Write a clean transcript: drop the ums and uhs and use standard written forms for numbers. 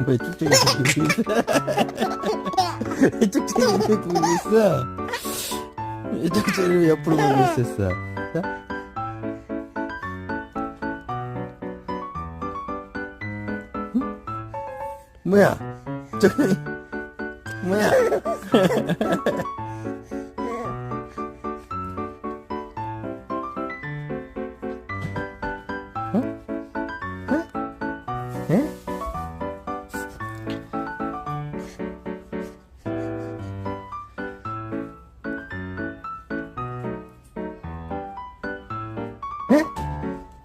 왜 쭉쭉이 보고 있어? 왜 쭉쭉이 보고 있어? 왜 쭉쭉이 옆으로 보고 있었어? 자? 뭐야? 저기 뭐야?